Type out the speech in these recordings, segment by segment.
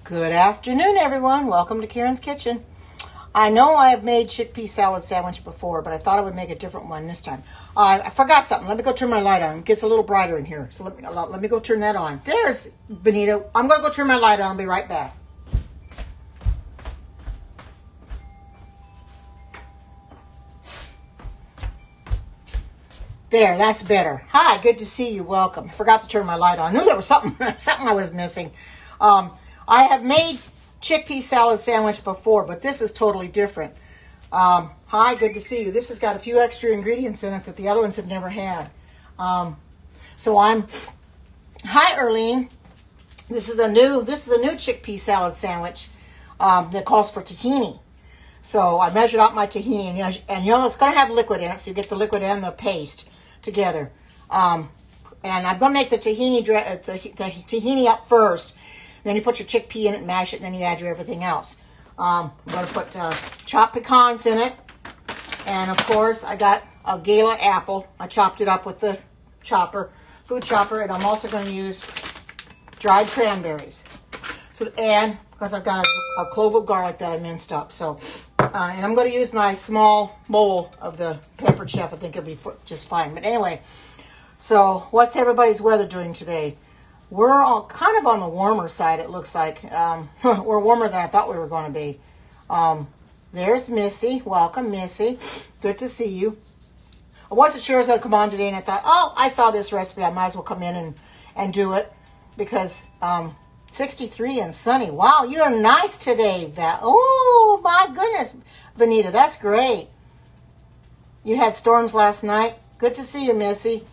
Good afternoon, everyone. Welcome to Karen's Kitchen. I know I have made chickpea salad sandwich before, but I thought I would make a different one this time. I forgot something. Let me go turn my light on. It gets a little brighter in here. So let me go turn that on. There's Benita. I'm going to go turn my light on. I'll be right back. There, that's better. Hi, good to see you. Welcome. I forgot to turn my light on. I knew there was something I was missing. I have made chickpea salad sandwich before, but this is totally different. Hi, good to see you. This has got a few extra ingredients in it that the other ones have never had. Hi, Erlene. This is a new chickpea salad sandwich that calls for tahini. So I measured out my tahini, and you know it's going to have liquid in it, so you get the liquid and the paste together. And I'm going to make the tahini up first. Then you put your chickpea in it, mash it, and then you add your everything else. I'm going to put chopped pecans in it. And, of course, I got a gala apple. I chopped it up with the food chopper. And I'm also going to use dried cranberries. And because I've got a clove of garlic that I minced up. And I'm going to use my small bowl of the peppered chef. I think it'll be just fine. But anyway, so what's everybody's weather doing today? We're all kind of on the warmer side, it looks like. We're warmer than I thought we were going to be. There's Missy. Welcome, Missy. Good to see you. I wasn't sure I was going to come on today, and I thought, oh, I saw this recipe. I might as well come in and do it because 63 and sunny. Wow, you're nice today, Val. Oh, my goodness, Vanita, that's great. You had storms last night. Good to see you, Missy.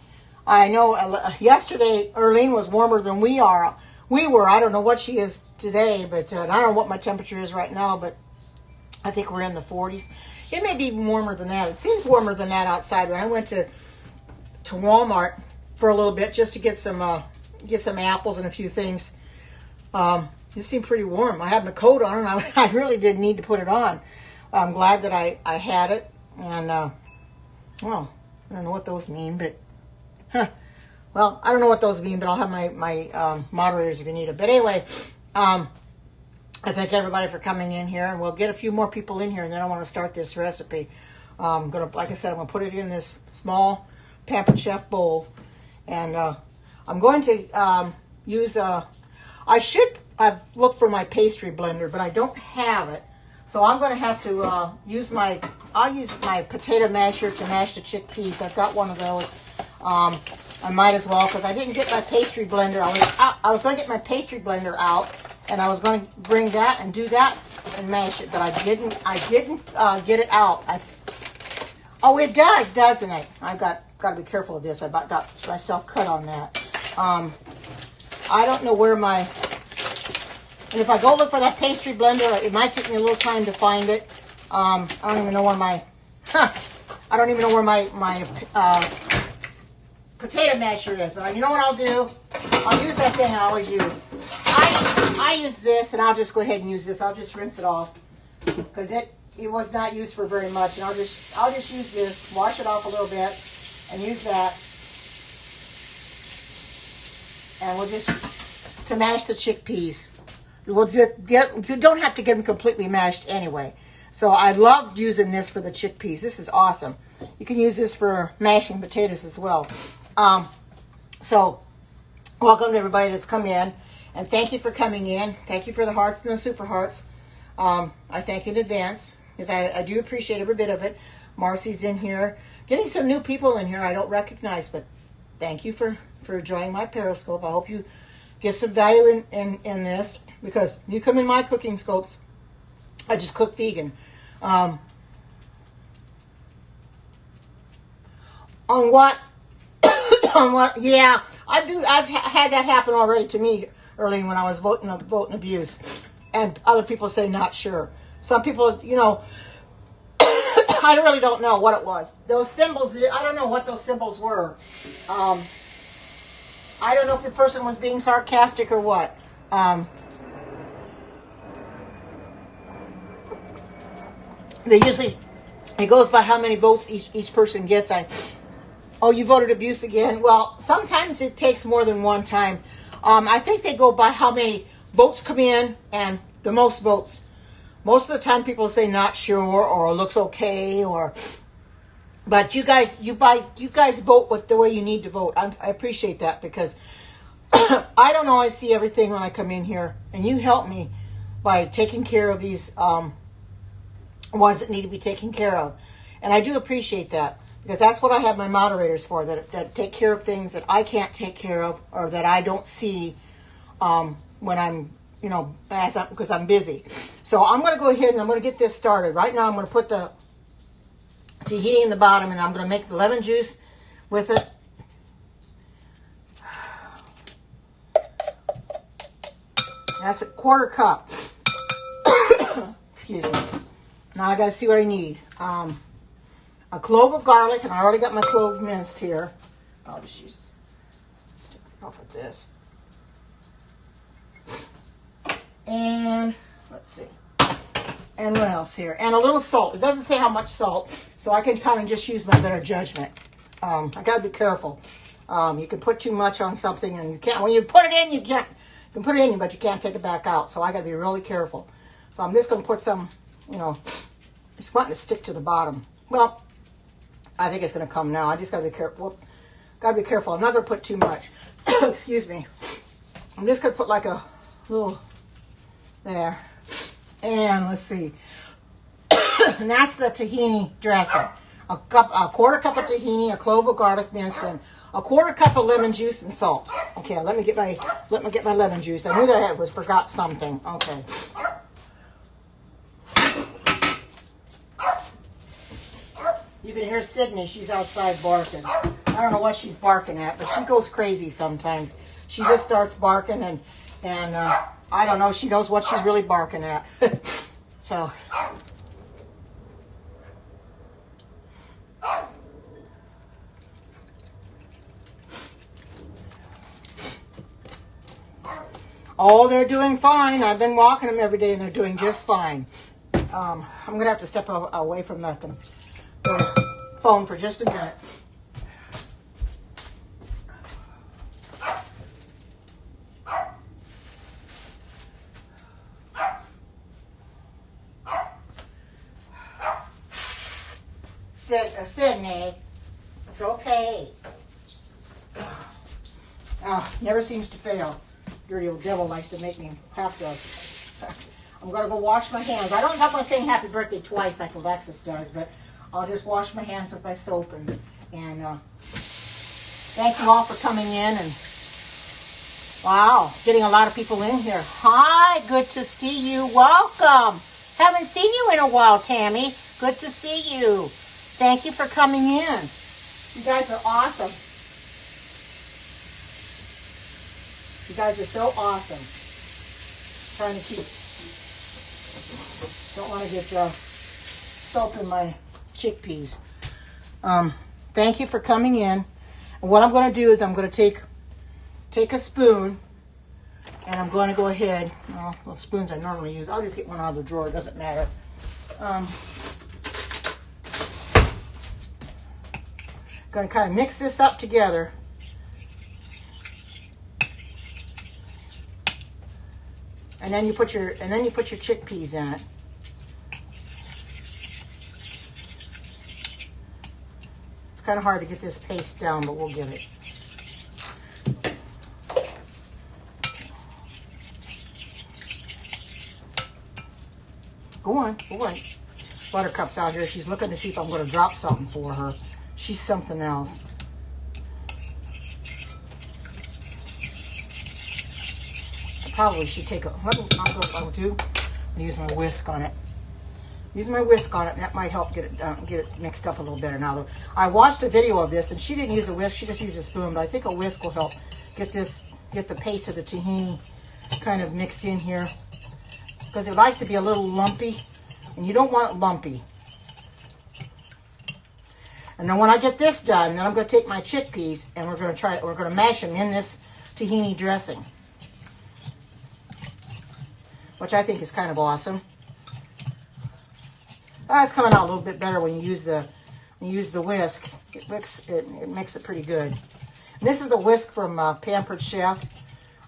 I know yesterday Erlene was warmer than we were. I don't know what she is today, but I don't know what my temperature is right now, but I think we're in the 40s. It may be even warmer than that. It seems warmer than that outside. When I went to Walmart for a little bit just to get some apples and a few things, it seemed pretty warm. I had my coat on, and I really didn't need to put it on. I'm glad that I had it, and well, I don't know what those mean, but well, I don't know what those mean, but I'll have my moderators if you need it. But anyway, I thank everybody for coming in here, and we'll get a few more people in here, and then I want to start this recipe. Like I said, I'm gonna put it in this small Pampered Chef bowl, and I'm going to use I should have looked for my pastry blender, but I don't have it, so I'm going to have to use my potato masher to mash the chickpeas. I've got one of those. I might as well, because I didn't get my pastry blender. I was going to get my pastry blender out, and I was going to bring that and do that and mash it, but I didn't get it out. Oh, it does, doesn't it? I've got to be careful of this. I got myself cut on that. I don't know where and if I go look for that pastry blender, it might take me a little time to find it. I don't even know where my potato masher is, but you know what I'll do? I'll use that thing I always use. I use this, and I'll just go ahead and use this. I'll just rinse it off because it was not used for very much, and I'll just use this, wash it off a little bit, and use that, and we'll just to mash the chickpeas. You don't have to get them completely mashed anyway. So I loved using this for the chickpeas. This is awesome. You can use this for mashing potatoes as well. So welcome to everybody that's come in, and thank you for coming in. Thank you for the hearts and the super hearts. I thank you in advance because I do appreciate every bit of it. Marcy's in here. Getting some new people in here I don't recognize, but thank you for joining my Periscope. I hope you get some value in this, because you come in my cooking scopes. I just cook vegan. On what? On what? Yeah, I do. I've had that happen already to me early when I was voting abuse, and other people say not sure. Some people, I really don't know what it was. Those symbols, I don't know what those symbols were. I don't know if the person was being sarcastic or what. It goes by how many votes each person gets. Oh, you voted abuse again? Well, sometimes it takes more than one time. I think they go by how many votes come in, and the most votes. Most of the time people say not sure or looks okay, but you guys vote the way you need to vote. I appreciate that, because I don't always see everything when I come in here, and you help me by taking care of these ones that need to be taken care of. And I do appreciate that, because that's what I have my moderators for, that take care of things that I can't take care of, or that I don't see when I'm, because I'm busy. So I'm going to go ahead and I'm going to get this started. Right now I'm going to put the tahini in the bottom, and I'm going to make the lemon juice with it. That's a 1/4 cup. Excuse me. Now I got to see what I need. A clove of garlic, and I already got my clove minced here. I'll just stick off with this. And let's see. And what else here? And a little salt. It doesn't say how much salt, so I can kind of just use my better judgment. I got to be careful. You can put too much on something, and you can't. When you put it in, you can't. You can put it in, but you can't take it back out. So I got to be really careful. So I'm just going to put some. It's wanting to stick to the bottom. Well, I think it's going to come now. I just got to be careful. Got to be careful. I'm not going to put too much. Excuse me. I'm just going to put like a little there. And let's see. And that's the tahini dressing. A 1/4 cup of tahini, a clove of garlic minced, and a 1/4 cup of lemon juice and salt. Okay, let me get my lemon juice. I knew that I forgot something. Okay. You can hear Sydney. She's outside barking. I don't know what she's barking at, but she goes crazy sometimes. She just starts barking, and I don't know. She knows what she's really barking at. So. Oh, they're doing fine. I've been walking them every day, and they're doing just fine. I'm going to have to step away from the phone for just a minute. Sydney, it's okay. Never seems to fail. Dirty old devil likes to make me have to. I'm going to go wash my hands. I'm not going to sing happy birthday twice like Alexis does, but I'll just wash my hands with my soap. And thank you all for coming in. And wow, getting a lot of people in here. Hi, good to see you. Welcome. Haven't seen you in a while, Tammy. Good to see you. Thank you for coming in. You guys are awesome. You guys are so awesome. Trying to keep. Don't want to get soap in my chickpeas. Thank you for coming in. And what I'm going to do is I'm going to take a spoon, and I'm going to go ahead. Well, spoons I normally use. I'll just get one out of the drawer. It doesn't matter. Going to kind of mix this up together. And then you put your chickpeas in it. It's kind of hard to get this paste down, but we'll get it. Go on. Buttercup's out here. She's looking to see if I'm going to drop something for her. She's something else. I probably should take a. I'll use my whisk on it. Use my whisk on it, and that might help get it mixed up a little better. Now, I watched a video of this, and she didn't use a whisk. She just used a spoon, but I think a whisk will help get the paste of the tahini kind of mixed in here, because it likes to be a little lumpy, and you don't want it lumpy. And then when I get this done, then I'm going to take my chickpeas, and we're going to mash them in this tahini dressing, which I think is kind of awesome. It's coming out a little bit better when you use the whisk. It makes it pretty good. And this is the whisk from Pampered Chef.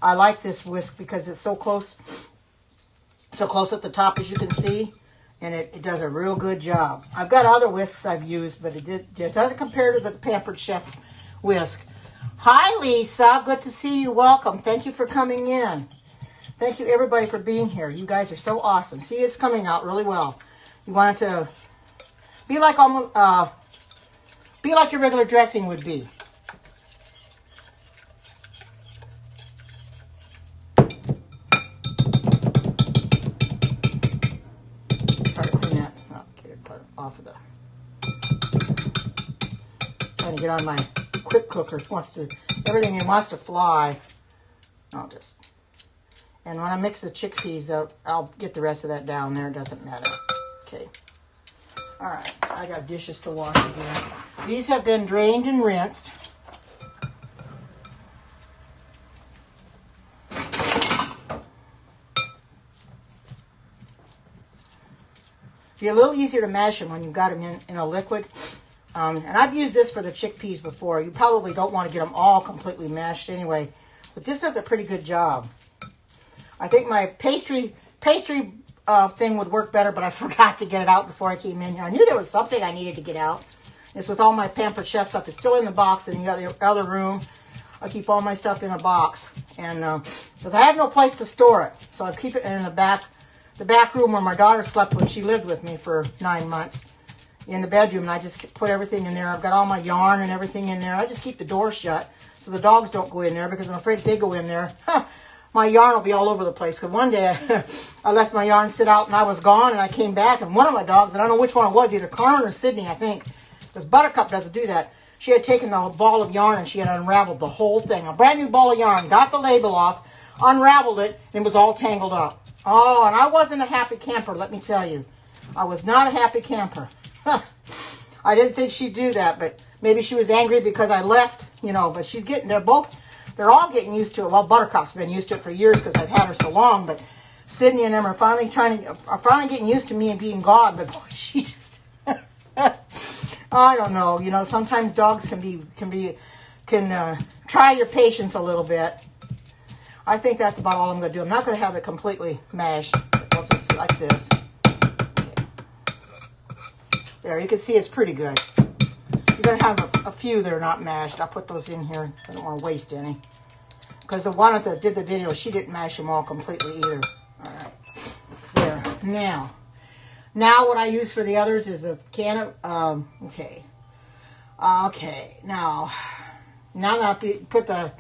I like this whisk because it's so close at the top, as you can see, and it does a real good job. I've got other whisks I've used, but it doesn't compare to the Pampered Chef whisk. Hi, Lisa. Good to see you. Welcome. Thank you for coming in. Thank you, everybody, for being here. You guys are so awesome. See, it's coming out really well. You want it to be like your regular dressing would be. Try to clean that. Oh, get it off of the. Trying to get on my quick cooker. Everything wants to fly. And when I mix the chickpeas, though, I'll get the rest of that down there. It doesn't matter. Okay. All right. I got dishes to wash again. These have been drained and rinsed. Be a little easier to mash them when you've got them in a liquid. And I've used this for the chickpeas before. You probably don't want to get them all completely mashed anyway. But this does a pretty good job. I think my pastry thing would work better, but I forgot to get it out before I came in here. I knew there was something I needed to get out. It's with all my Pampered Chef stuff. It's still in the box in the other room. I keep all my stuff in a box. And because I have no place to store it. So I keep it in the back room where my daughter slept when she lived with me for 9 months. In the bedroom, and I just put everything in there. I've got all my yarn and everything in there. I just keep the door shut so the dogs don't go in there, because I'm afraid if they go in there, my yarn will be all over the place. Because one day I left my yarn sit out and I was gone, and I came back, and one of my dogs, and I don't know which one it was, either Carmen or Sydney, I think, because Buttercup doesn't do that. She had taken the ball of yarn and she had unraveled the whole thing. A brand new ball of yarn, got the label off, unraveled it, and it was all tangled up. Oh, and I wasn't a happy camper, let me tell you. I was not a happy camper. I didn't think she'd do that, but maybe she was angry because I left, but they're all getting used to it. Well, Buttercup's been used to it for years because I've had her so long, but Sydney and them are finally getting used to me and being God, but boy, she just, I don't know, sometimes dogs can try your patience a little bit. I think that's about all I'm going to do. I'm not going to have it completely mashed. I'll just like this. There, you can see it's pretty good. You're going to have a few that are not mashed. I'll put those in here. I don't want to waste any. Because the one that did the video, she didn't mash them all completely either. All right. There. Now what I use for the others is a can of, okay. Now I'll put the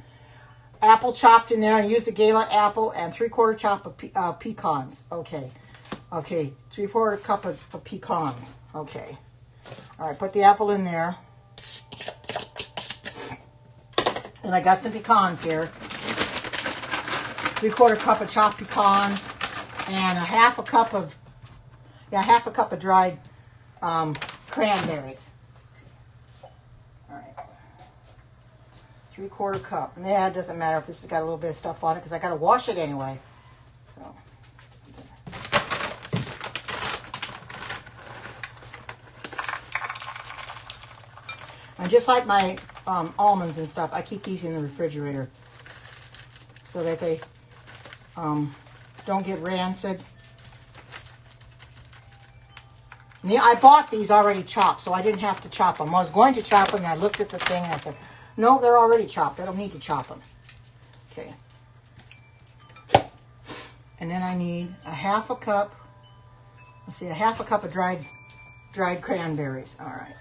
apple chopped in there and use the gala apple and 3/4 chop of pecans. Okay. 3/4 cup of pecans. Okay. All right, put the apple in there. And I got some pecans here. 3/4 cup of chopped pecans and half a cup of dried cranberries. All right. 3/4 cup. And yeah, it doesn't matter if this has got a little bit of stuff on it because I got to wash it anyway. So. And just like my almonds and stuff, I keep these in the refrigerator so that they don't get rancid. And I bought these already chopped, so I didn't have to chop them. I was going to chop them, and I looked at the thing, and I said, no, they're already chopped. I don't need to chop them. Okay. And then I need a half a cup of dried cranberries. All right.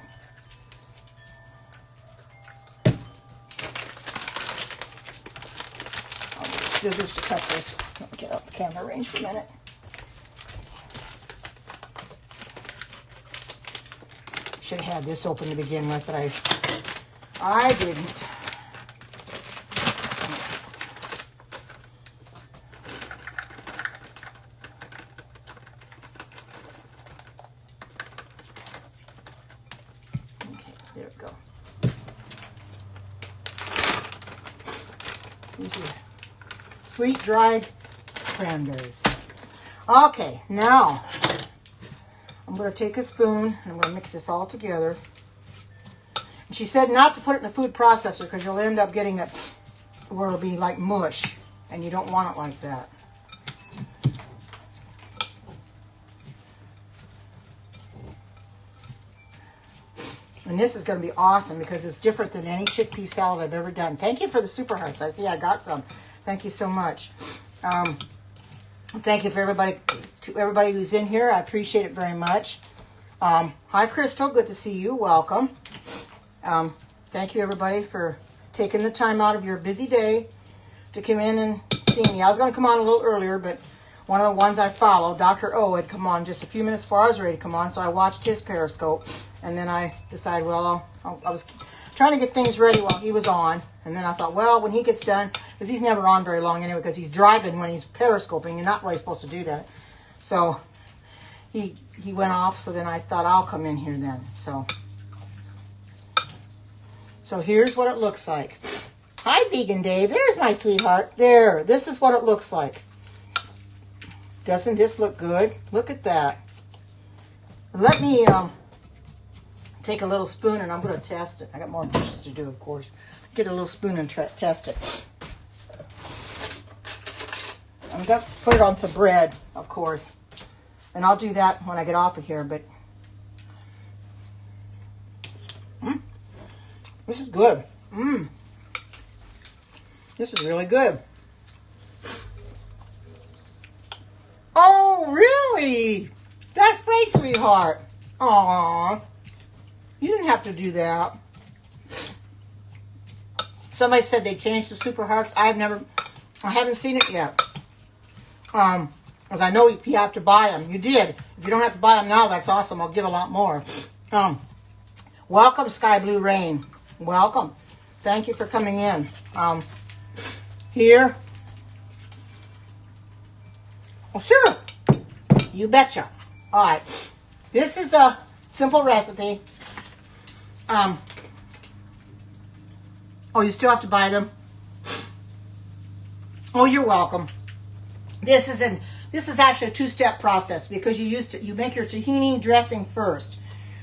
Scissors to cut this. Let me get out the camera range for a minute. Should have had this open to begin with, but I didn't. Okay, there we go. These are sweet dried cranberries. Okay, now I'm going to take a spoon and I'm going to mix this all together. And she said not to put it in a food processor because you'll end up getting it where it'll be like mush. and you don't want it like that. And this is going to be awesome because it's different than any chickpea salad I've ever done. Thank you for the super hearts. I see I got some. Thank you so much. Thank you for everybody, to everybody who's in here. I appreciate it very much. Hi, Crystal. Good to see you. Welcome. Thank you, everybody, for taking the time out of your busy day to come in and see me. I was going to come on a little earlier, but one of the ones I follow, Dr. O, had come on just a few minutes before I was ready to come on, so I watched his Periscope, and then I decided, well, I was trying to get things ready while he was on, and then I thought, well, when he gets done, because he's never on very long anyway, because he's driving when he's Periscoping. You're not really supposed to do that. So he went off, so then I thought I'll come in here then. So here's what it looks like. Hi, Vegan Dave. There's my sweetheart. There. This is what it looks like. Doesn't this look good? Look at that. Let me take a little spoon and I'm going to test it. I got more dishes to do, of course. Get a little spoon and test it. I'm going to put it on some bread, of course. And I'll do that when I get off of here. But this is good. This is really good. Oh, really? That's great, sweetheart. Aw. You didn't have to do that. Somebody said they changed the Super Hearts. I haven't seen it yet. Because I know you have to buy them. You did. If you don't have to buy them now, that's awesome. I'll give a lot more. Welcome, Sky Blue Rain. Welcome. Thank you for coming in. Here. Well, sure. You betcha. All right. This is a simple recipe. Oh, you still have to buy them? Oh, you're welcome. This is actually a two-step process because you make your tahini dressing first,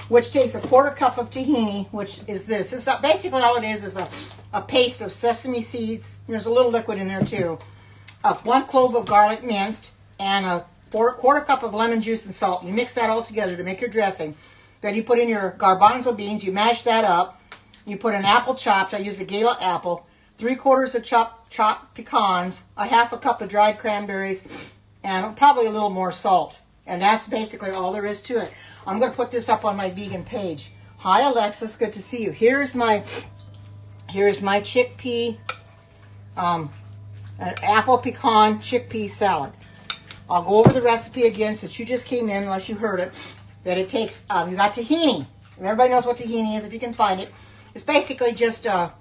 which takes a quarter cup of tahini, which is this. This is basically all it is a paste of sesame seeds. There's a little liquid in there too. 1 clove of garlic minced and a quarter cup of lemon juice and salt. You mix that all together to make your dressing. Then you put in your garbanzo beans. You mash that up. You put an apple chopped. I use a gala apple. 3/4 of chopped pecans. A half a cup of dried cranberries. And probably a little more salt. And that's basically all there is to it. I'm going to put this up on my vegan page. Hi, Alexis. Good to see you. Here's my chickpea, apple pecan chickpea salad. I'll go over the recipe again since you just came in, unless you heard it. That it takes, you got tahini. Everybody knows what tahini is if you can find it. It's basically just a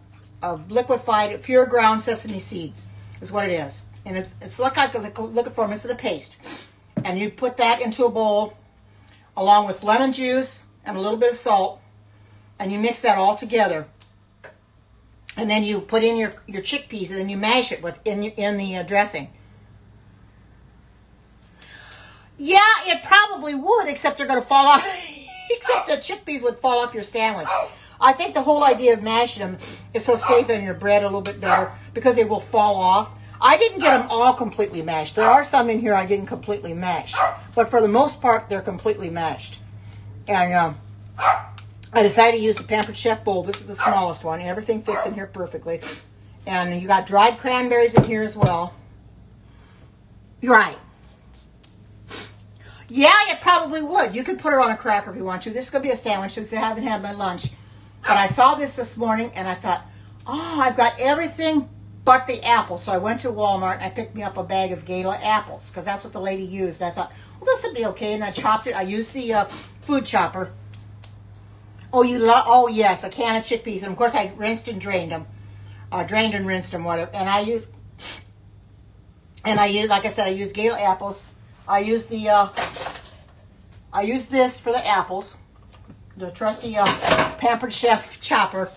liquefied, pure ground sesame seeds is what it is. And it's like a liquid form. It's in a paste. And you put that into a bowl along with lemon juice and a little bit of salt. And you mix that all together. And then you put in your chickpeas and then you mash it in the dressing. Yeah, it probably would, except they're going to fall off. Except the chickpeas would fall off your sandwich. I think the whole idea of mashing them is so it stays on your bread a little bit better because they will fall off. I didn't get them all completely mashed. There are some in here I didn't completely mash. But for the most part, they're completely mashed. And I decided to use the Pampered Chef bowl. This is the smallest one. Everything fits in here perfectly. And you got dried cranberries in here as well. You're right. Yeah, it probably would. You could put it on a cracker if you want to. This is going to be a sandwich since I haven't had my lunch. But I saw this morning and I thought, oh, I've got everything but the apples. So I went to Walmart and I picked me up a bag of gala apples because that's what the lady used. And I thought, well, this would be okay. And I chopped it. I used the food chopper. Oh, oh, yes, a can of chickpeas. And, of course, I rinsed and drained them. Drained and rinsed them, whatever. And I used, like I said, I used gala apples. I used this for the apples. The trusty Pampered Chef chopper.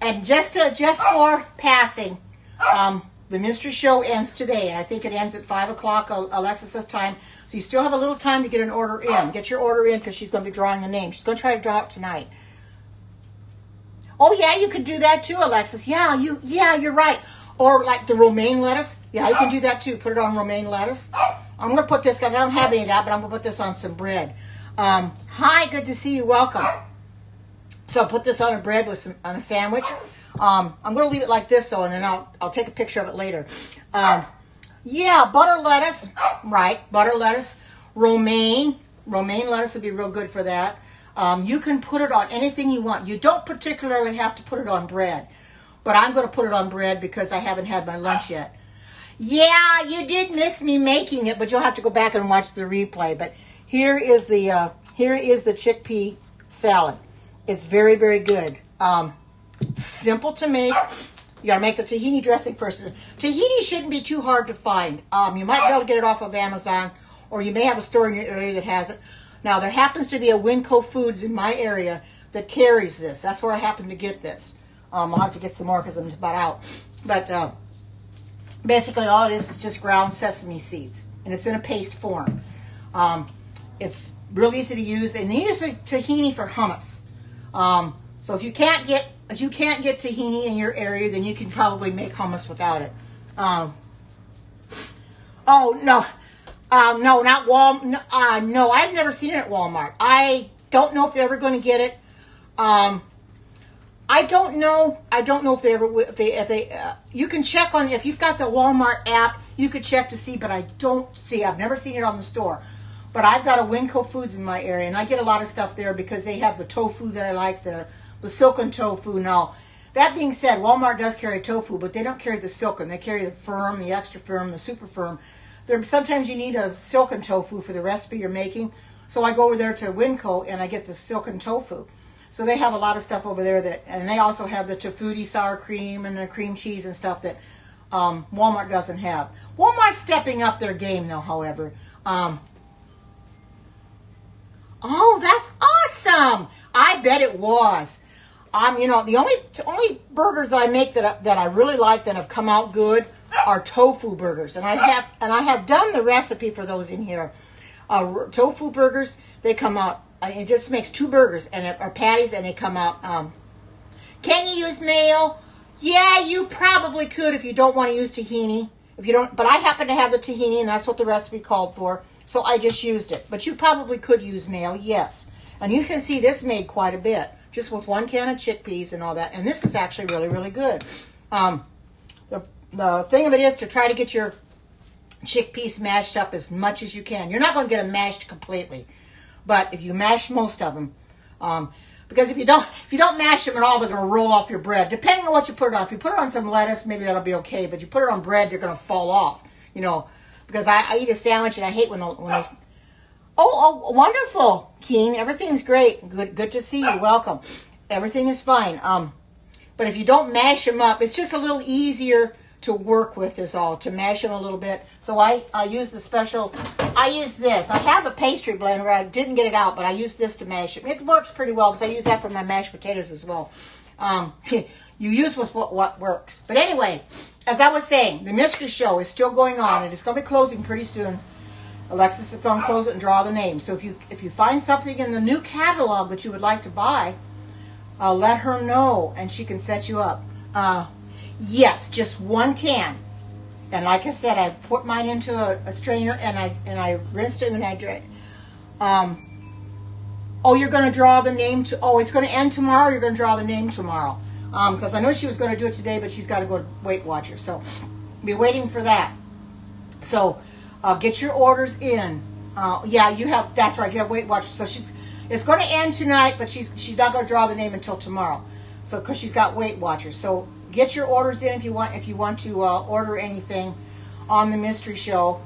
And just for passing, the mystery show ends today. And I think it ends at 5 o'clock Alexis's time. So you still have a little time to get an order in. Get your order in because she's going to be drawing a name. She's going to try to draw it tonight. Oh, yeah, you could do that too, Alexis. Yeah, you're right. Or like the romaine lettuce. Yeah, you can do that too. Put it on romaine lettuce. I'm going to put this, because I don't have any of that, but I'm going to put this on some bread. Hi, good to see you. Welcome. So I'll put this on a bread with some, on a sandwich. I'm going to leave it like this, though, and then I'll take a picture of it later. Yeah, butter lettuce. Right, butter lettuce. Romaine lettuce would be real good for that. You can put it on anything you want. You don't particularly have to put it on bread. But I'm going to put it on bread because I haven't had my lunch yet. Yeah, you did miss me making it, but you'll have to go back and watch the replay. But here is the chickpea salad. It's very, very good. Simple to make. You got to make the tahini dressing first. Tahini shouldn't be too hard to find. You might be able to get it off of Amazon, or you may have a store in your area that has it. Now, there happens to be a Winco Foods in my area that carries this. That's where I happen to get this. I'll have to get some more because I'm about out. But basically, all it is just ground sesame seeds, and it's in a paste form. It's real easy to use, and they use tahini for hummus. So if you can't get tahini in your area, then you can probably make hummus without it. Oh no, no, not Walmart. No, I've never seen it at Walmart. I don't know if they're ever going to get it. I don't know if they ever, you can check on, if you've got the Walmart app, you could check to see, but I've never seen it on the store. But I've got a Winco Foods in my area, and I get a lot of stuff there because they have the tofu that I like, the silken tofu. Now, that being said, Walmart does carry tofu, but they don't carry the silken. They carry the firm, the extra firm, the super firm. Sometimes you need a silken tofu for the recipe you're making. So I go over there to Winco, and I get the silken tofu. So they have a lot of stuff over there and they also have the tofutti sour cream and the cream cheese and stuff that Walmart doesn't have. Walmart's stepping up their game, though, however. Oh, that's awesome! I bet it was. You know, the only burgers that I make that I really like that have come out good are tofu burgers, and I have done the recipe for those in here. Tofu burgers, they come out. It just makes 2 burgers or patties, and they come out. Can you use mayo? Yeah, you probably could if you don't want to use tahini. If you don't, but I happen to have the tahini, and that's what the recipe called for, so I just used it. But you probably could use mayo, yes. And you can see this made quite a bit, just with 1 can of chickpeas and all that. And this is actually really, really good. The thing of it is to try to get your chickpeas mashed up as much as you can. You're not going to get them mashed completely. But if you mash most of them, because if you don't mash them at all, they're going to roll off your bread. Depending on what you put it on. If you put it on some lettuce, maybe that'll be okay. But if you put it on bread, they're going to fall off. You know, because I eat a sandwich and I hate when they. Oh, wonderful, Keen. Everything's great. Good to see you. Welcome. Everything is fine. But if you don't mash them up, it's just a little easier to work with, is all, to mash them a little bit. So I use the special, I use this. I have a pastry blender. I didn't get it out, but I use this to mash it. It works pretty well because I use that for my mashed potatoes as well. You use with what works. But anyway, as I was saying, the mystery show is still going on, and it's going to be closing pretty soon. Alexis is going to close it and draw the name. So if you find something in the new catalog that you would like to buy, let her know, and she can set you up. Yes, just 1 can. And like I said, I put mine into a strainer, and I rinsed it, and I drained. Oh, you're going to draw the name it's going to end tomorrow. You're going to draw the name tomorrow. Because I know she was going to do it today, but she's got to go to Weight Watchers. So be waiting for that. So get your orders in. Yeah, that's right. You have Weight Watchers. So it's going to end tonight, but she's not going to draw the name until tomorrow. So because she's got Weight Watchers. So get your orders in if you want to order anything on the mystery show.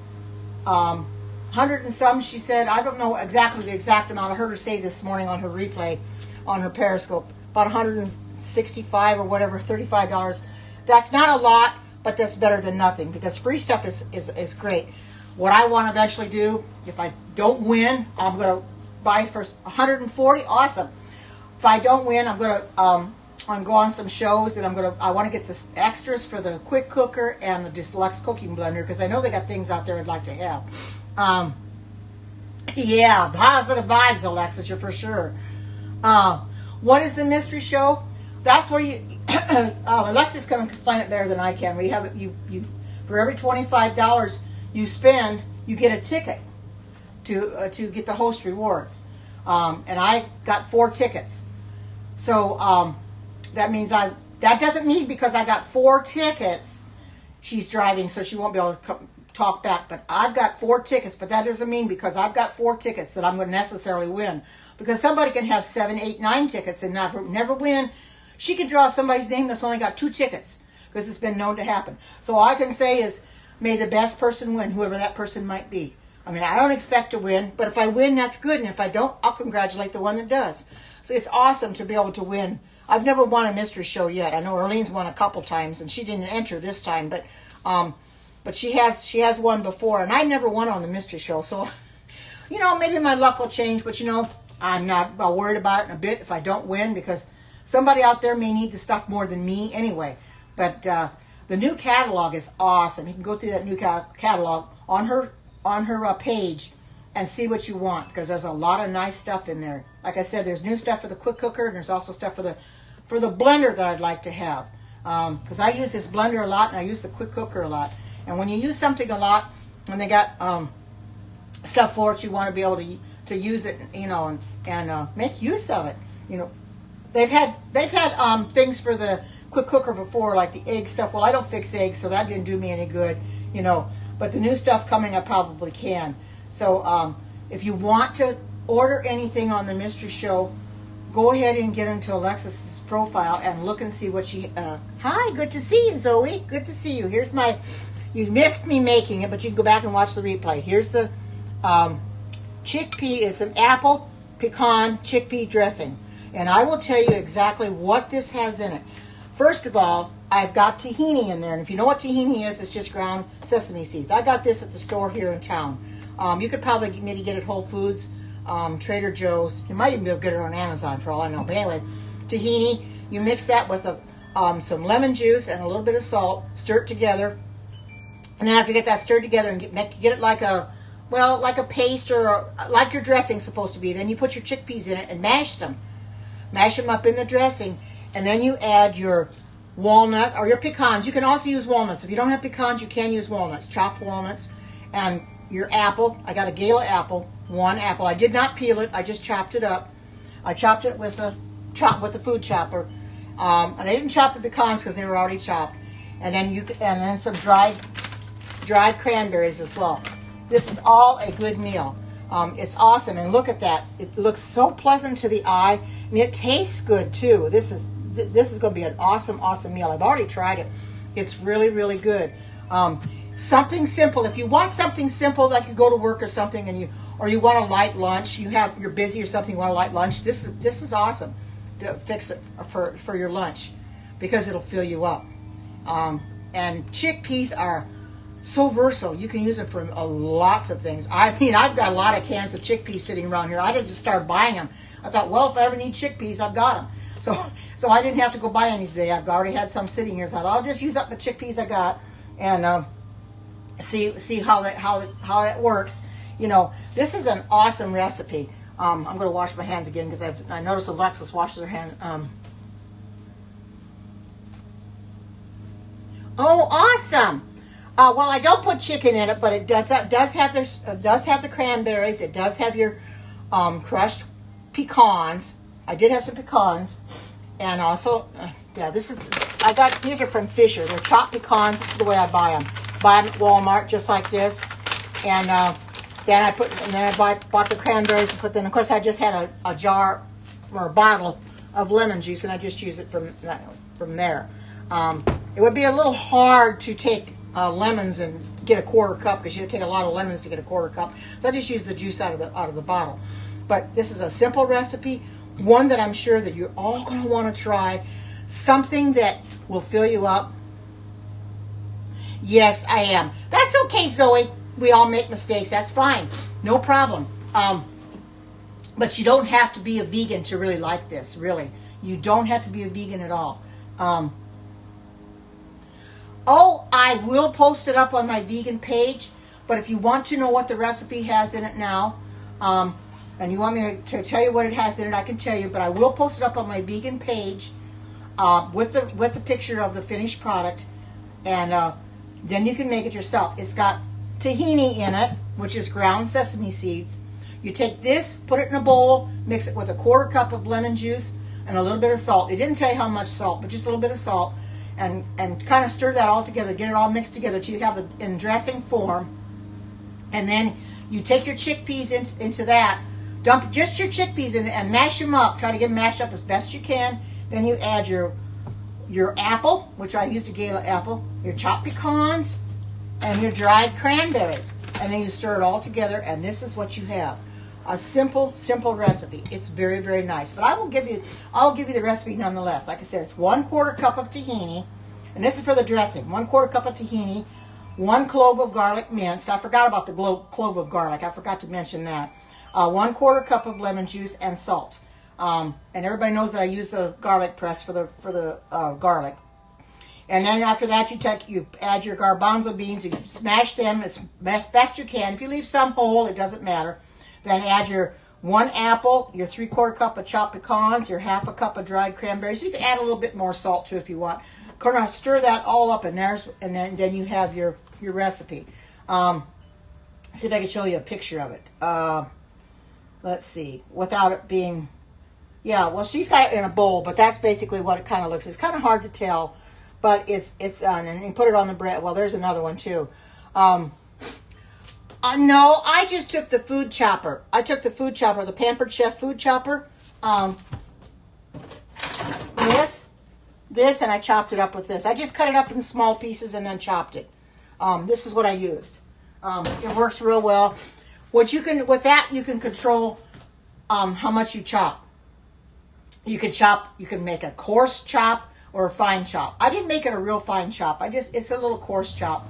100 and some, she said. I don't know exactly the exact amount. I heard her say this morning on her replay on her Periscope. About 165 or whatever, $35. That's not a lot, but that's better than nothing, because free stuff is great. What I want to eventually do, if I don't win, I'm going to buy for 140. Awesome. If I don't win, I'm going to go on some shows, and I want to get the extras for the quick cooker and the deluxe cooking blender, because I know they got things out there I'd like to have. Yeah, positive vibes, Alexis, you're for sure. What is the mystery show? that's where you, Alexis can explain it better than I can. We have it, you for every $25 you spend, you get a ticket to get the host rewards. And I got 4 tickets. So that means that doesn't mean because I got 4 tickets, she's driving, so she won't be able to talk back. But I've got 4 tickets, but that doesn't mean because I've got 4 tickets that I'm going to necessarily win. Because somebody can have 7, 8, 9 tickets and never win. She can draw somebody's name that's only got 2 tickets because it's been known to happen. So all I can say is, may the best person win, whoever that person might be. I mean, I don't expect to win, but if I win, that's good. And if I don't, I'll congratulate the one that does. So it's awesome to be able to win. I've never won a mystery show yet. I know Arlene's won a couple times, and she didn't enter this time, but she has won before, and I never won on the mystery show. So, you know, maybe my luck will change, but you know, I'm not worried about it in a bit if I don't win, because somebody out there may need the stuff more than me anyway. But the new catalog is awesome. You can go through that new catalog on her page and see what you want, because there's a lot of nice stuff in there. Like I said, there's new stuff for the quick cooker, and there's also stuff for the blender that I'd like to have, because I use this blender a lot and I use the quick cooker a lot. And when you use something a lot, and they got stuff for it, you want to be able to use it, you know, and make use of it. You know, they've had things for the quick cooker before, like the egg stuff. Well, I don't fix eggs, so that didn't do me any good, you know. But the new stuff coming, I probably can. So if you want to order anything on the mystery show, go ahead and get into Alexis's profile and look and see what she. Hi, good to see you, Zoe. Good to see you. Here's my. You missed me making it, but you can go back and watch the replay. Here's the chickpea is an apple pecan chickpea dressing, and I will tell you exactly what this has in it. First of all, I've got tahini in there, and if you know what tahini is, it's just ground sesame seeds. I got this at the store here in town. You could probably maybe get it at Whole Foods, Trader Joe's. You might even be able to get it on Amazon for all I know. But anyway, tahini, you mix that with some lemon juice and a little bit of salt, stir it together. And then after you get that stirred together and get it like a paste, or like your dressing's supposed to be, then you put your chickpeas in it and mash them. Mash them up in the dressing, and then you add your walnut or your pecans. You can also use walnuts. If you don't have pecans, you can use walnuts, chopped walnuts, and your apple. I got a gala apple, 1 apple. I did not peel it. I just chopped it up. I chopped it with the food chopper, and I didn't chop the pecans because they were already chopped. And then some dried cranberries as well. This is all a good meal. It's awesome, and look at that. It looks so pleasant to the eye, and it tastes good too. This is going to be an awesome meal. I've already tried it. It's really, really good. Something simple. If you want something simple, like you go to work or something, and you want a light lunch, you're busy or something, you want a light lunch. This is awesome to fix it for your lunch, because it'll fill you up. And chickpeas are so versatile. You can use them for lots of things. I mean, I've got a lot of cans of chickpeas sitting around here. I didn't just start buying them. I thought, well, if I ever need chickpeas, I've got them. So I didn't have to go buy any today. I've already had some sitting here. So I thought, I'll just use up the chickpeas I got and see how that works. You know, this is an awesome recipe. I'm going to wash my hands again because I noticed Alexis washes her hand. Oh, awesome! Well, I don't put chicken in it, but it does have the cranberries. It does have your crushed pecans. I did have some pecans, and also these are from Fisher. They're chopped pecans. This is the way I buy them. Buy them at Walmart, just like this, and then I bought the cranberries and put them. Of course, I just had a jar or a bottle of lemon juice, and I just use it from there. It would be a little hard to take lemons and get a 1/4 cup, because you have to take a lot of lemons to get a 1/4 cup. So I just use the juice out of the bottle. But this is a simple recipe, one that I'm sure that you're all going to want to try, something that will fill you up. Yes, I am. That's okay, Zoe. We all make mistakes. That's fine. No problem. But you don't have to be a vegan to really like this, really. You don't have to be a vegan at all. I will post it up on my vegan page, but if you want to know what the recipe has in it now, and you want me to tell you what it has in it, I can tell you, but I will post it up on my vegan page. with the picture of the finished product, and then you can make it yourself. It's got tahini in it, which is ground sesame seeds. You take this, put it in a bowl, mix it with a 1/4 cup of lemon juice and a little bit of salt. It didn't tell you how much salt, but just a little bit of salt, and kind of stir that all together, get it all mixed together till you have it in dressing form. And then you take your chickpeas into that, dump just your chickpeas in it and mash them up. Try to get them mashed up as best you can. Then you add your apple, which I used a gala apple, your chopped pecans, and your dried cranberries. And then you stir it all together, and this is what you have. A simple recipe. It's very, very nice. But I'll give you the recipe nonetheless. Like I said, it's 1/4 cup of tahini, and this is for the dressing. 1/4 cup of tahini, 1 clove of garlic minced. I forgot about the clove of garlic. I forgot to mention that. 1/4 cup of lemon juice and salt. And everybody knows that I use the garlic press for the garlic. And then after that, you add your garbanzo beans. You smash them as best you can. If you leave some whole, it doesn't matter. Then add your 1 apple, your 3/4 cup of chopped pecans, your 1/2 cup of dried cranberries. You can add a little bit more salt too if you want. Kind of stir that all up, and then you have your recipe. See if I can show you a picture of it. Let's see, without it being, yeah. Well, she's got it in a bowl, but that's basically what it kind of looks. It's kind of hard to tell, but it's and you put it on the bread. Well, there's another one too. No, I just took the food chopper. I took the food chopper, the Pampered Chef food chopper. This, and I chopped it up with this. I just cut it up in small pieces and then chopped it. This is what I used. It works real well. With that, you can control how much you chop. You can make a coarse chop or a fine chop. I didn't make it a real fine chop. It's a little coarse chop.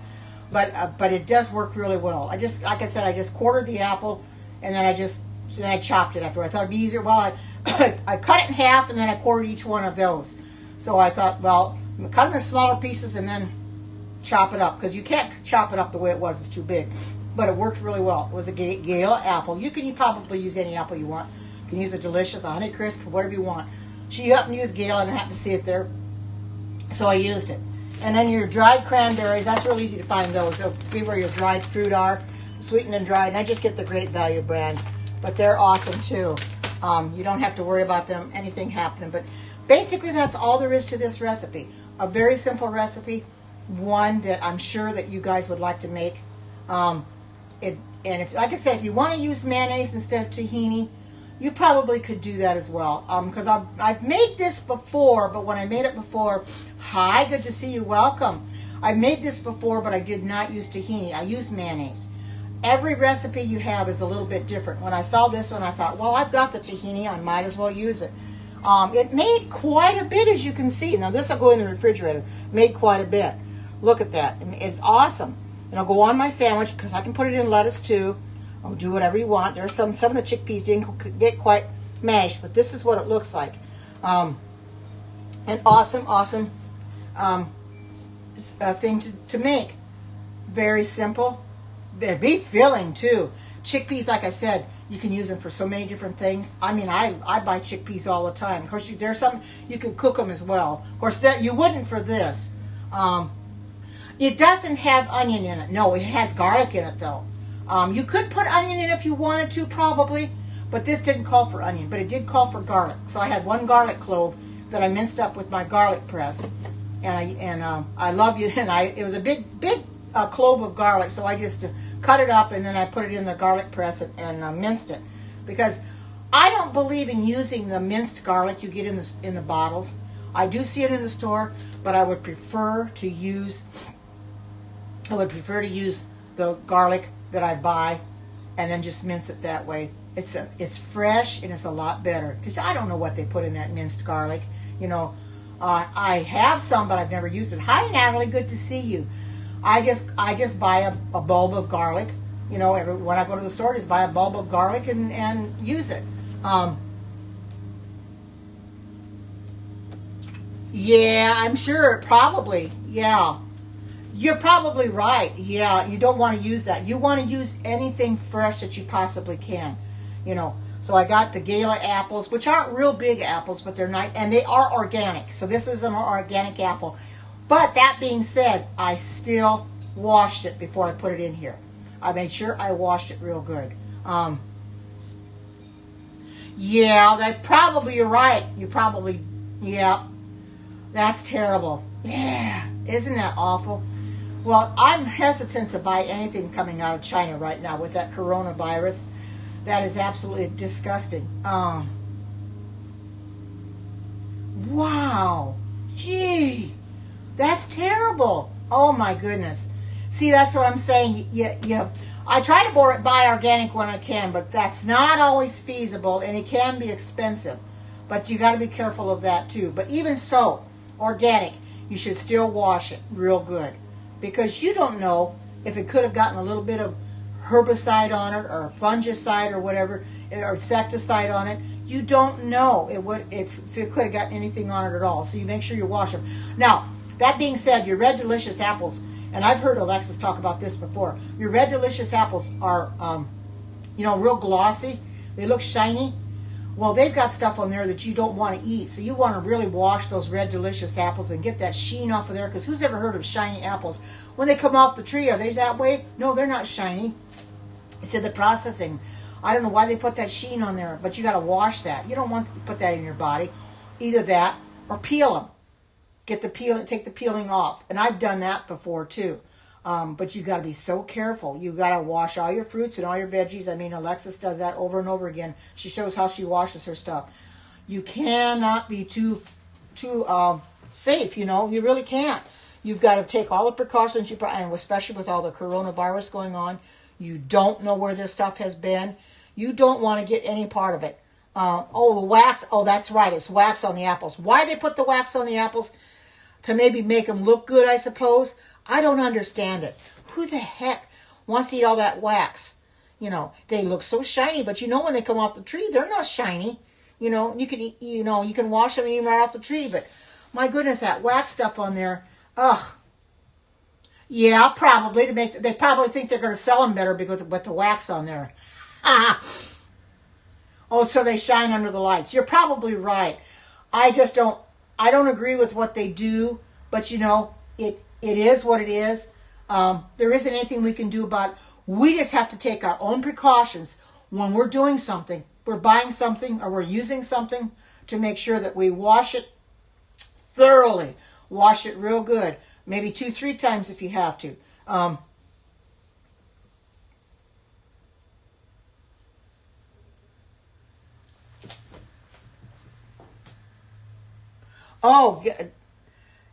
But it does work really well. Like I said, I just quartered the apple, and then I chopped it after. I thought it'd be easier. Well, I cut it in half, and then I quartered each one of those. So I thought, well, cut them in smaller pieces and then chop it up, because you can't chop it up the way it was. It's too big. But it worked really well. It was a gala apple. You probably use any apple you want. You can use a delicious, a Honeycrisp, or whatever you want. She happened to use gala, and I happened to see it there, so I used it. And then your dried cranberries, that's real easy to find those. They'll be where your dried fruit are, sweetened and dried. And I just get the Great Value brand, but they're awesome too. You don't have to worry about anything happening. But basically, that's all there is to this recipe. A very simple recipe, one that I'm sure that you guys would like to make. And like I said, if you want to use mayonnaise instead of tahini, you probably could do that as well. Because I've made this before, but when I made it before, hi, good to see you, welcome. I made this before, but I did not use tahini. I used mayonnaise. Every recipe you have is a little bit different. When I saw this one, I thought, well, I've got the tahini, I might as well use it. It made quite a bit, as you can see. Now, this will go in the refrigerator. Made quite a bit. Look at that. It's awesome. And I'll go on my sandwich, because I can put it in lettuce too. I'll do whatever you want. There's some of the chickpeas didn't get quite mashed, but this is what it looks like. An awesome thing to make. Very simple. They'd be filling too. Chickpeas, like I said, you can use them for so many different things. I mean, I buy chickpeas all the time. Of course, there's some you can cook them as well. Of course, that you wouldn't for this. It doesn't have onion in it. No, it has garlic in it though. You could put onion in if you wanted to, probably, but this didn't call for onion, but it did call for garlic. So I had 1 garlic clove that I minced up with my garlic press, and I love you. And it was a big clove of garlic, so I just cut it up and then I put it in the garlic press and minced it, because I don't believe in using the minced garlic you get in the bottles. I do see it in the store, but I would prefer to use the garlic that I buy, and then just mince it that way. It's fresh and it's a lot better, because I don't know what they put in that minced garlic. You know, I have some, but I've never used it. Hi, Natalie, good to see you. I just buy a bulb of garlic. You know, when I go to the store, just buy a bulb of garlic and use it. Yeah, I'm sure, probably, yeah. You're probably right. Yeah, you don't want to use that. You want to use anything fresh that you possibly can. You know, So I got the gala apples, which aren't real big apples, but they're nice, and they are organic. So this is an organic apple. But that being said, I still washed it before I put it in here. I made sure I washed it real good. Yeah, that probably, you're right. You probably, yeah, that's terrible. Yeah, isn't that awful? Well, I'm hesitant to buy anything coming out of China right now with that coronavirus. That is absolutely disgusting. Wow. Gee, that's terrible. Oh my goodness. See, that's what I'm saying. I try to buy organic when I can, but that's not always feasible, and it can be expensive. But you got to be careful of that too. But even so, organic, you should still wash it real good, because you don't know if it could have gotten a little bit of herbicide on it, or fungicide, or whatever, or insecticide on it. You don't know if it could have gotten anything on it at all. So you make sure you wash them. Now, that being said, your Red Delicious apples, and I've heard Alexis talk about this before, your Red Delicious apples are, real glossy. They look shiny. Well, they've got stuff on there that you don't want to eat. So you want to really wash those Red Delicious apples and get that sheen off of there. Because who's ever heard of shiny apples? When they come off the tree, are they that way? No, they're not shiny. It's in the processing. I don't know why they put that sheen on there, but you got to wash that. You don't want to put that in your body. Either that or peel them. Take the peeling off. And I've done that before too. But you got to be so careful. You got to wash all your fruits and all your veggies. I mean, Alexis does that over and over again. She shows how she washes her stuff. You cannot be too safe. You really can't. You've got to take all the precautions and especially with all the coronavirus going on. You don't know where this stuff has been. You don't want to get any part of it. The wax. Oh, that's right. It's wax on the apples. Why they put the wax on the apples? To maybe make them look good, I suppose. I don't understand it. Who the heck wants to eat all that wax? They look so shiny, but when they come off the tree, they're not shiny. You can wash them and eat them right off the tree, but my goodness, that wax stuff on there, ugh. Yeah, probably they probably think they're going to sell them better because with the wax on there. Oh, so they shine under the lights. You're probably right. I don't agree with what they do, but it is what it is. There isn't anything we can do about it. We just have to take our own precautions when we're doing something. We're buying something or we're using something to make sure that we wash it thoroughly. Wash it real good. Maybe 2-3 times if you have to.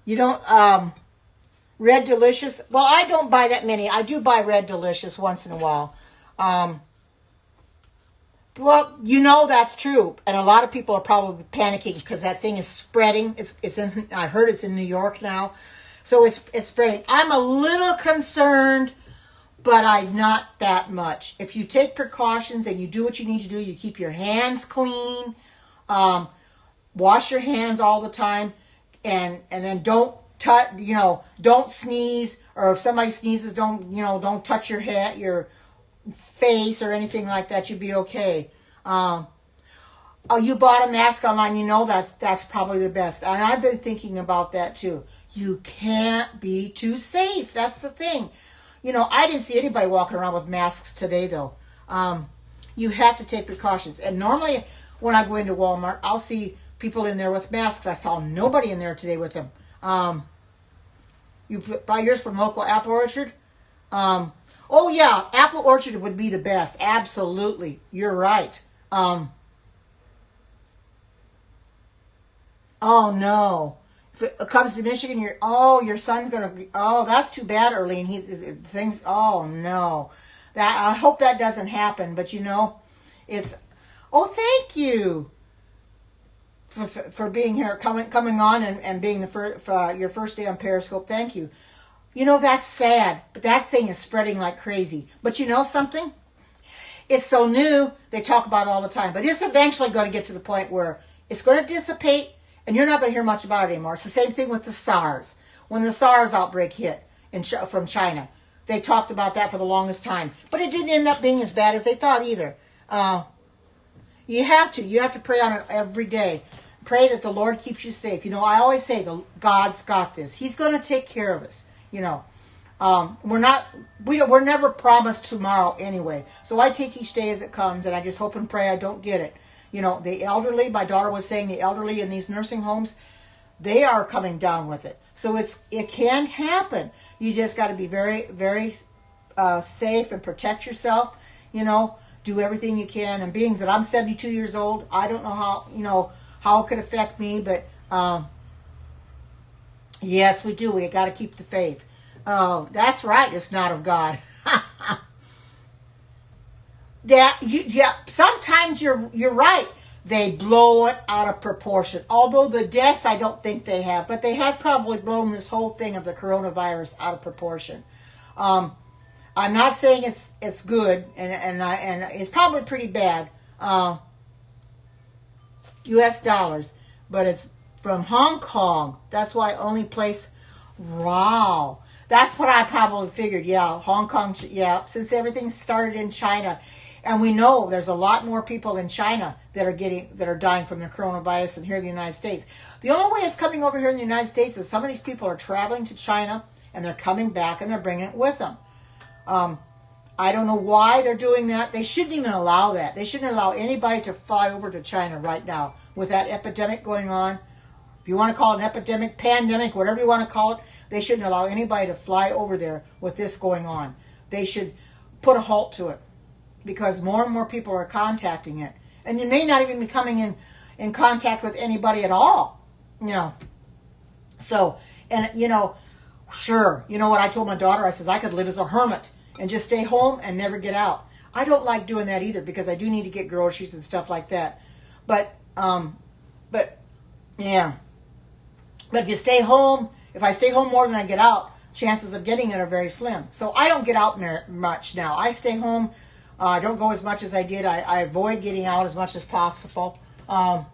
You don't, Red Delicious. Well, I don't buy that many. I do buy Red Delicious once in a while. Well, that's true. And a lot of people are probably panicking because that thing is spreading. I heard it's in New York now. So it's spreading. I'm a little concerned, but I'm not that much. If you take precautions and you do what you need to do, you keep your hands clean, wash your hands all the time, and then don't touch, don't sneeze, or if somebody sneezes, don't touch your head, your face or anything like that. You'd be okay. You bought a mask online, that's probably the best. And I've been thinking about that too. You can't be too safe. That's the thing. I didn't see anybody walking around with masks today, though. You have to take precautions. And normally, when I go into Walmart, I'll see people in there with masks. I saw nobody in there today with them. You buy yours from local Apple Orchard? Oh, yeah, Apple Orchard would be the best. Absolutely. You're right. Oh, no. If it comes to Michigan, your son's going to be, that's too bad, Erlene. Oh, no. I hope that doesn't happen, but it's, thank you for being here, coming on and being your first day on Periscope. Thank you. That's sad, but that thing is spreading like crazy. But something? It's so new, they talk about it all the time, but it's eventually going to get to the point where it's going to dissipate, and you're not going to hear much about it anymore. It's the same thing with the SARS. When the SARS outbreak hit from China, they talked about that for the longest time. But it didn't end up being as bad as they thought either. You have to. You have to pray on it every day. Pray that the Lord keeps you safe. You know, I always say God's got this. He's going to take care of us. You know, we're never promised tomorrow anyway. So I take each day as it comes, and I just hope and pray I don't get it. You know, the elderly, my daughter was saying the elderly in these nursing homes, they are coming down with it. So it can happen. You just got to be very, very safe and protect yourself. You know, do everything you can. And being that I'm 72 years old, I don't know how it could affect me, but yes, we do. We got to keep the faith. Oh, that's right. It's not of God. Sometimes you're right. They blow it out of proportion. Although the deaths, I don't think they have, but they have probably blown this whole thing of the coronavirus out of proportion. I'm not saying it's good, and it's probably pretty bad, U.S. dollars, but it's from Hong Kong. That's why only place. Wow, that's what I probably figured. Yeah, Hong Kong. Yeah, since everything started in China. And we know there's a lot more people in China that are dying from the coronavirus than here in the United States. The only way it's coming over here in the United States is some of these people are traveling to China and they're coming back and they're bringing it with them. I don't know why they're doing that. They shouldn't even allow that. They shouldn't allow anybody to fly over to China right now with that epidemic going on. If you want to call it an epidemic, pandemic, whatever you want to call it, they shouldn't allow anybody to fly over there with this going on. They should put a halt to it, because more and more people are contacting it. And you may not even be coming in contact with anybody at all. You know. So, and you know, sure, you know what I told my daughter? I says, I could live as a hermit and just stay home and never get out. I don't like doing that either, because I do need to get groceries and stuff like that. But yeah. But if you stay home, if I stay home more than I get out, chances of getting it are very slim. So I don't get out much now. I stay home. I don't go as much as I did. I avoid getting out as much as possible. 3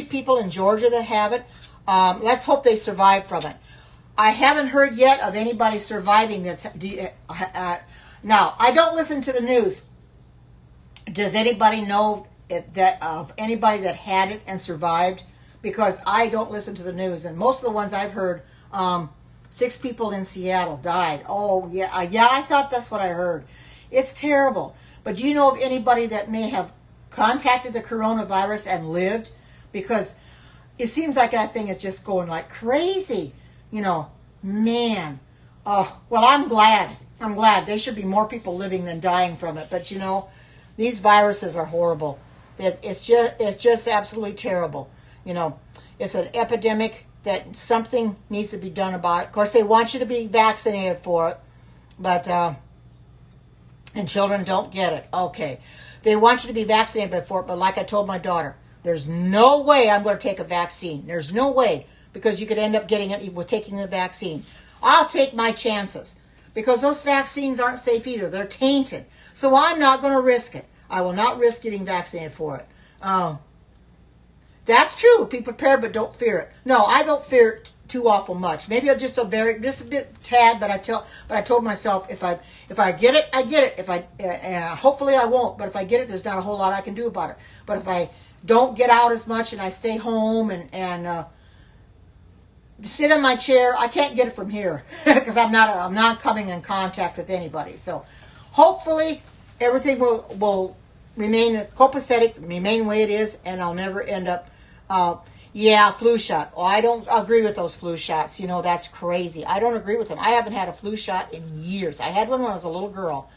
people in Georgia that have it. Let's hope they survive from it. I haven't heard yet of anybody surviving that's... now, I don't listen to the news. Does anybody know of anybody that had it and survived? Because I don't listen to the news. And most of the ones I've heard, 6 people in Seattle died. Oh, yeah, I thought that's what I heard. It's terrible. But do you know of anybody that may have contacted the coronavirus and lived? Because it seems like that thing is just going like crazy. You know, man. Well, I'm glad. I'm glad. There should be more people living than dying from it. But, you know, these viruses are horrible. It's just absolutely terrible. You know, it's an epidemic that something needs to be done about it. Of course, they want you to be vaccinated for it. But... and children don't get it. Okay. They want you to be vaccinated for it, but like I told my daughter, there's no way I'm going to take a vaccine. There's no way, because you could end up getting it with taking the vaccine. I'll take my chances, because those vaccines aren't safe either. They're tainted. So I'm not going to risk it. I will not risk getting vaccinated for it. That's true. Be prepared, but don't fear it. No, I don't fear it too awful much. Maybe just a bit tad, but I told myself if I get it, I get it. If I hopefully I won't, but if I get it, there's not a whole lot I can do about it. But if I don't get out as much and I stay home and sit in my chair, I can't get it from here because I'm not coming in contact with anybody. So hopefully everything will remain copacetic, remain the way it is, and I'll never end up. Yeah, flu shot. Oh, I don't agree with those flu shots. You know, that's crazy. I don't agree with them. I haven't had a flu shot in years. I had one when I was a little girl.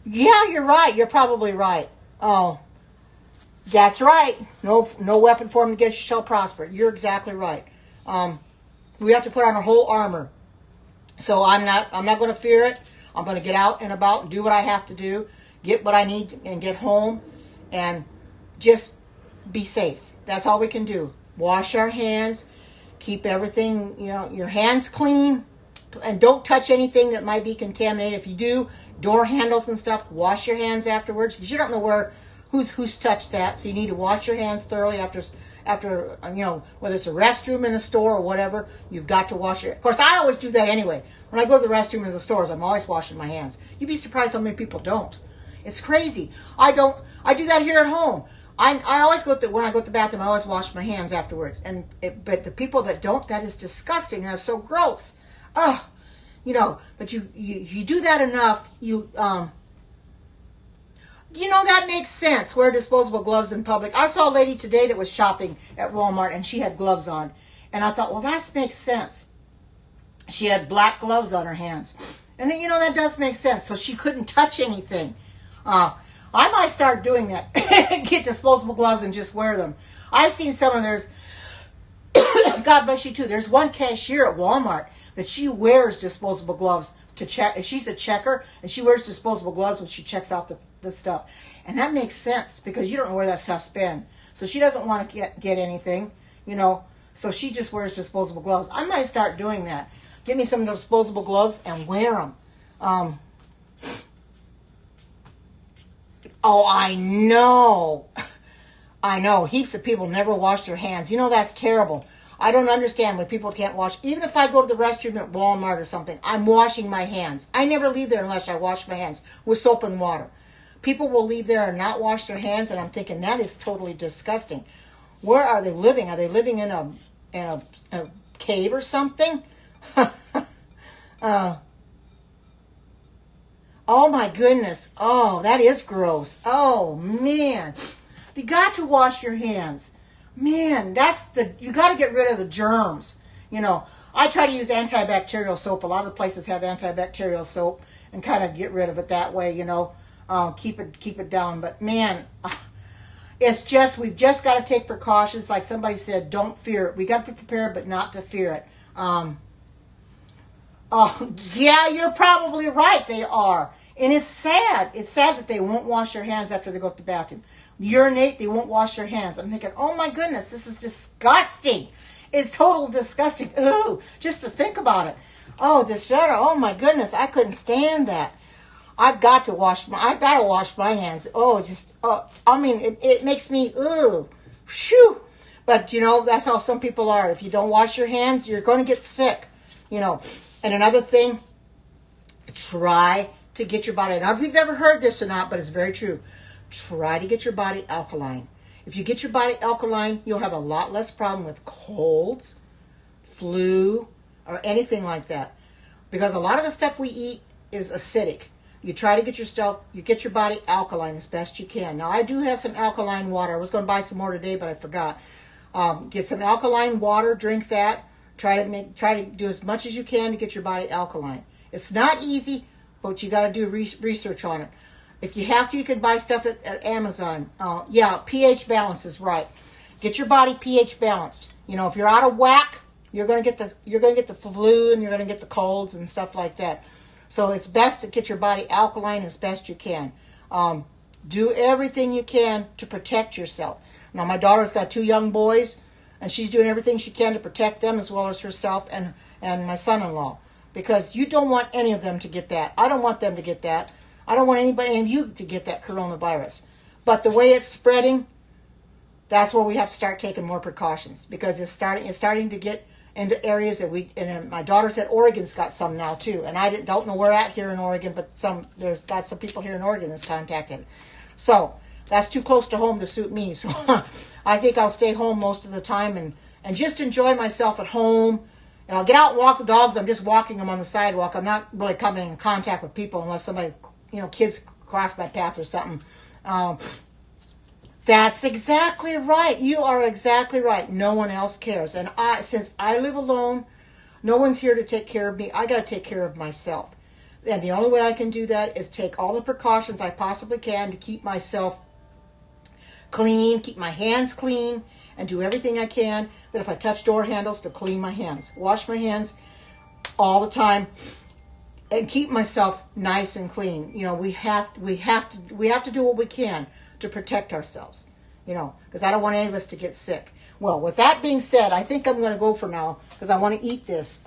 Yeah, you're right. You're probably right. Oh, that's right. No weapon formed against you shall prosper. You're exactly right. We have to put on our whole armor. So I'm not going to fear it. I'm going to get out and about and do what I have to do. Get what I need and get home and just be safe. That's all we can do. Wash our hands. Keep everything, you know, your hands clean. And don't touch anything that might be contaminated. If you do, door handles and stuff, wash your hands afterwards. Because you don't know who's touched that. So you need to wash your hands thoroughly after after, whether it's a restroom in a store or whatever, you've got to wash it. Of course, I always do that anyway. When I go to the restroom in the stores, I'm always washing my hands. You'd be surprised how many people don't. It's crazy. I do that here at home. I always when I go to the bathroom, I always wash my hands afterwards. But the people that don't, that is disgusting. That's so gross. Ugh. But you do that enough, that makes sense. Wear disposable gloves in public. I saw a lady today that was shopping at Walmart and she had gloves on. And I thought, well, that makes sense. She had black gloves on her hands. And that does make sense. So she couldn't touch anything. I might start doing that. Get disposable gloves and just wear them. I've seen some of theirs. God bless you too. There's one cashier at Walmart that she wears disposable gloves to check. She's a checker and she wears disposable gloves when she checks out the stuff. And that makes sense because you don't know where that stuff's been. So she doesn't want to get anything, So she just wears disposable gloves. I might start doing that. Get me some disposable gloves and wear them. Oh, I know. Heaps of people never wash their hands. That's terrible. I don't understand when people can't wash. Even if I go to the restroom at Walmart or something, I'm washing my hands. I never leave there unless I wash my hands with soap and water. People will leave there and not wash their hands, and I'm thinking that is totally disgusting. Where are they living? Are they living in a cave or something? Oh my goodness. Oh, that is gross. Oh man. You got to wash your hands. Man, you got to get rid of the germs. I try to use antibacterial soap. A lot of the places have antibacterial soap and kind of get rid of it that way, keep it down. But man, we've just got to take precautions. Like somebody said, don't fear it. We got to be prepared, but not to fear it. Oh, yeah, you're probably right. They are. And it's sad. It's sad that they won't wash their hands after they go to the bathroom. Urinate, they won't wash their hands. I'm thinking, oh my goodness, this is disgusting. It's total disgusting. Ooh, just to think about it. Oh, oh my goodness, I couldn't stand that. I've got to wash my hands. It makes me, ooh, phew. But, that's how some people are. If you don't wash your hands, you're going to get sick, And another thing, try to get your body, I don't know if you've ever heard this or not, but it's very true. Try to get your body alkaline. If you get your body alkaline, you'll have a lot less problem with colds, flu, or anything like that. Because a lot of the stuff we eat is acidic. You try to get your body alkaline as best you can. Now, I do have some alkaline water. I was going to buy some more today, but I forgot. Get some alkaline water, drink that. Try to do as much as you can to get your body alkaline. It's not easy, but you got to do research on it. If you have to, you can buy stuff at Amazon. pH balance is right. Get your body pH balanced. If you're out of whack, you're gonna get the flu and you're gonna get the colds and stuff like that. So it's best to get your body alkaline as best you can. Do everything you can to protect yourself. Now, my daughter's got 2 young boys, and she's doing everything she can to protect them as well as herself and my son-in-law, because you don't want any of them to get that. I don't want them to get that. I don't want any of you to get that coronavirus. But the way it's spreading, that's where we have to start taking more precautions, because it's starting to get into areas that my daughter said Oregon's got some now too. And I don't know where at here in Oregon, but there's got some people here in Oregon that's contacted. So that's too close to home to suit me. So I think I'll stay home most of the time and just enjoy myself at home. And I'll get out and walk the dogs. I'm just walking them on the sidewalk. I'm not really coming in contact with people unless somebody, kids cross my path or something. That's exactly right. You are exactly right. No one else cares. And since I live alone, no one's here to take care of me. I got to take care of myself. And the only way I can do that is take all the precautions I possibly can to keep myself clean, keep my hands clean, and do everything I can that if I touch door handles, to clean my hands. Wash my hands all the time and keep myself nice and clean. We have to do what we can to protect ourselves, because I don't want any of us to get sick. Well, with that being said, I think I'm going to go for now because I want to eat this.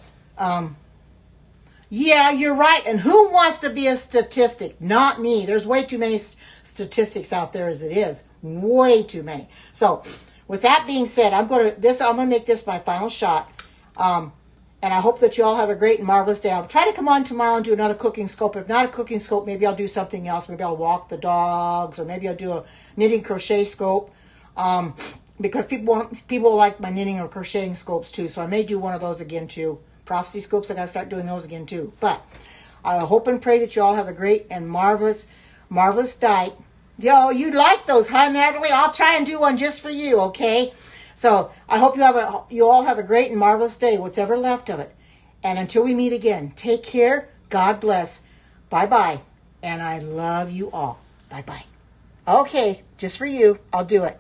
Yeah, you're right. And who wants to be a statistic? Not me. There's way too many statistics out there as it is. Way too many. So with that being said, I'm gonna make this my final shot. And I hope that you all have a great and marvelous day. I'll try to come on tomorrow and do another cooking scope. If not a cooking scope, maybe I'll do something else. Maybe I'll walk the dogs, or maybe I'll do a knitting crochet scope. Because people like my knitting or crocheting scopes too. So I may do one of those again too. Prophecy scopes, I gotta start doing those again too. But I hope and pray that you all have a great and marvelous diet. Yo, you like those, huh, Natalie? I'll try and do one just for you, okay? So I hope you all have a great and marvelous day, what's ever left of it. And until we meet again, take care. God bless. Bye-bye. And I love you all. Bye-bye. Okay, just for you, I'll do it.